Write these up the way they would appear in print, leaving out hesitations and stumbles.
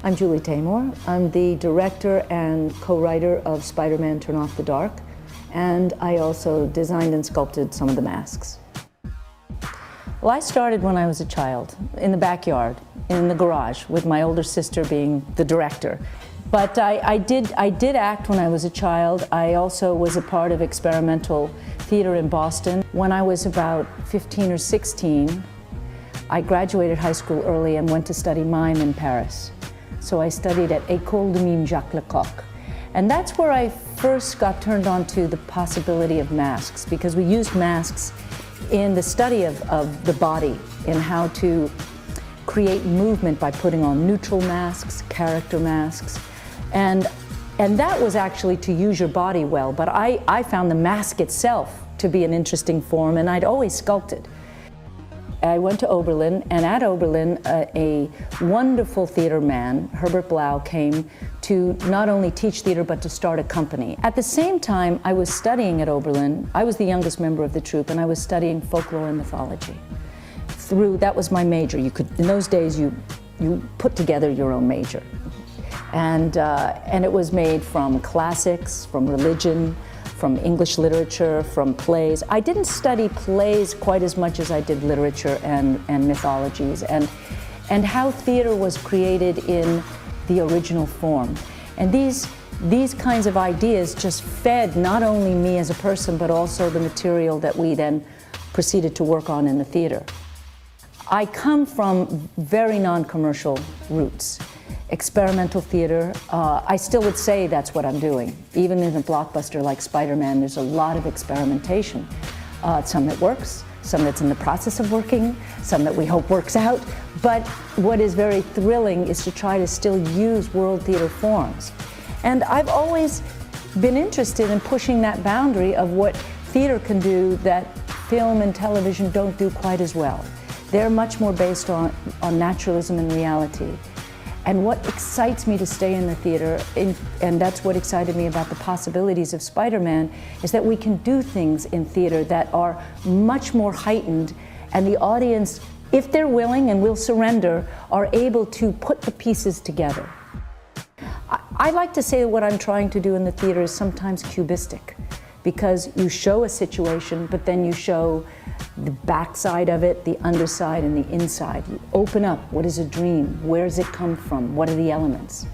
I'm Julie Taymor. I'm the director and co-writer of Spider-Man Turn Off the Dark, and I also designed and sculpted some of the masks. Well, I started when I was a child, in the backyard, in the garage, with my older sister being the director. But I did act when I was a child. I also was a part of experimental theater in Boston. When I was about 15 or 16, I graduated high school early and went to study mime in Paris. So I studied at École de Mime Jacques Lecoq. And that's where I first got turned on to the possibility of masks, because we used masks in the study of the body, in how to create movement by putting on neutral masks, character masks. And that was actually to use your body well, but I found the mask itself to be an interesting form, and I'd always sculpted. I went to Oberlin, and at Oberlin, a wonderful theater man, Herbert Blau, came to not only teach theater, but to start a company. At the same time, I was studying at Oberlin. I was the youngest member of the troupe, and I was studying folklore and mythology. That was my major. You could, in those days, you put together your own major. And it was made from classics, from religion, from English literature, from plays. I didn't study plays quite as much as I did literature and mythologies, and how theater was created in the original form. And these kinds of ideas just fed not only me as a person, but also the material that we then proceeded to work on in the theater. I come from very non-commercial roots. Experimental theater, I still would say that's what I'm doing. Even in a blockbuster like Spider-Man, there's a lot of experimentation. Some that works, some that's in the process of working, some that we hope works out. But what is very thrilling is to try to still use world theater forms. And I've always been interested in pushing that boundary of what theater can do that film and television don't do quite as well. They're much more based on naturalism and reality. And what excites me to stay in the theater, and that's what excited me about the possibilities of Spider-Man, is that we can do things in theater that are much more heightened, and the audience, if they're willing and will surrender, are able to put the pieces together. I like to say that what I'm trying to do in the theater is sometimes cubistic, because you show a situation, but then you show the backside of it, the underside, and the inside. You open up. What is a dream? Where does it come from? What are the elements?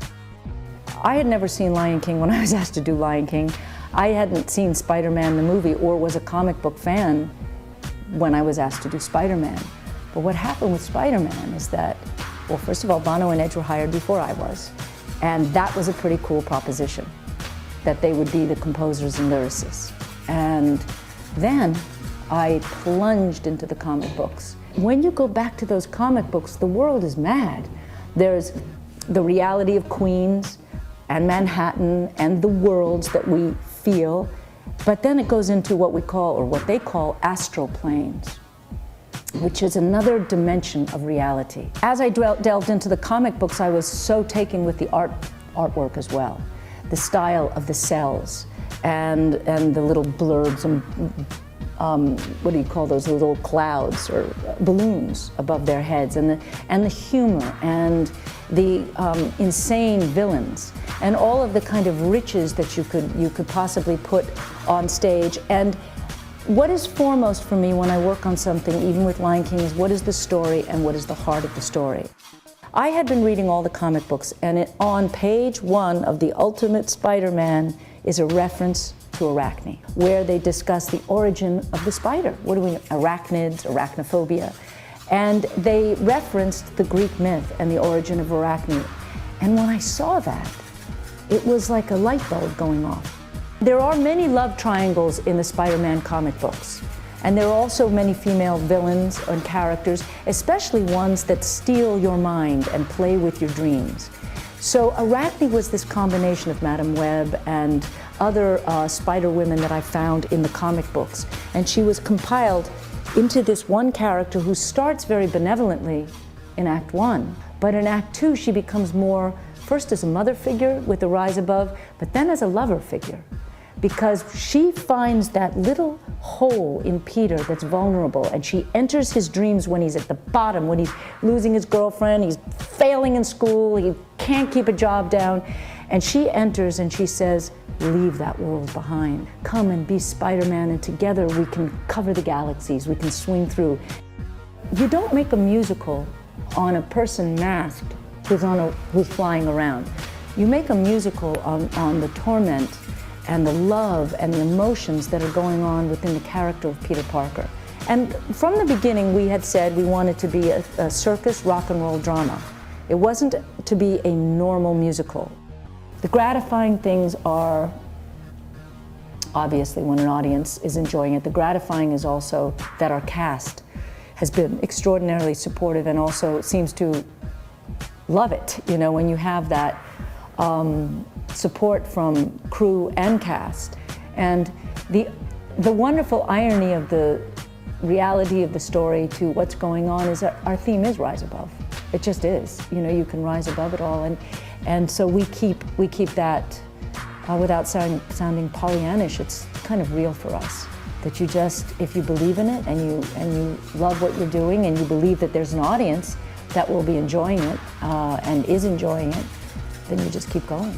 I had never seen Lion King when I was asked to do Lion King. I hadn't seen Spider-Man the movie or was a comic book fan when I was asked to do Spider-Man. But what happened with Spider-Man is that, well, first of all, Bono and Edge were hired before I was. And that was a pretty cool proposition, that they would be the composers and lyricists. And then I plunged into the comic books. When you go back to those comic books, the world is mad. There's the reality of Queens and Manhattan and the worlds that we feel, but then it goes into what we call, or what they call, astral planes, which is another dimension of reality. As I delved into the comic books, I was so taken with the artwork as well. The style of the cells and the little blurbs and what do you call those little clouds or balloons above their heads, and the humor and the insane villains and all of the kind of riches that you could possibly put on stage. And what is foremost for me when I work on something, even with Lion King, is what is the story and what is the heart of the story. I had been reading all the comic books, and on page 1 of the Ultimate Spider-Man is a reference to Arachne, where they discuss the origin of the spider. What do we know? Arachnids, arachnophobia. And they referenced the Greek myth and the origin of Arachne. And when I saw that, it was like a light bulb going off. There are many love triangles in the Spider-Man comic books. And there are also many female villains and characters, especially ones that steal your mind and play with your dreams. So Arachne was this combination of Madame Web and other spider women that I found in the comic books. And she was compiled into this one character who starts very benevolently in Act 1. But in Act 2, she becomes more, first as a mother figure with the rise above, but then as a lover figure. because she finds that little hole in Peter that's vulnerable, and she enters his dreams when he's at the bottom, when he's losing his girlfriend, he's failing in school, he can't keep a job down, and she enters and she says, leave that world behind. Come and be Spider-Man, and together we can cover the galaxies, we can swing through. You don't make a musical on a person masked who's flying around. You make a musical on the torment and the love and the emotions that are going on within the character of Peter Parker. And from the beginning, we had said we wanted to be a circus rock and roll drama. It wasn't to be a normal musical. The gratifying things are, obviously, when an audience is enjoying it. The gratifying is also that our cast has been extraordinarily supportive and also seems to love it. You know, when you have that support from crew and cast. And the wonderful irony of the reality of the story to what's going on is that our theme is rise above. It just is. You know, you can rise above it all. And so we keep that, without sounding Pollyannish, it's kind of real for us. That you just, if you believe in it and you love what you're doing and you believe that there's an audience that will be enjoying it and is enjoying it, then you just keep going.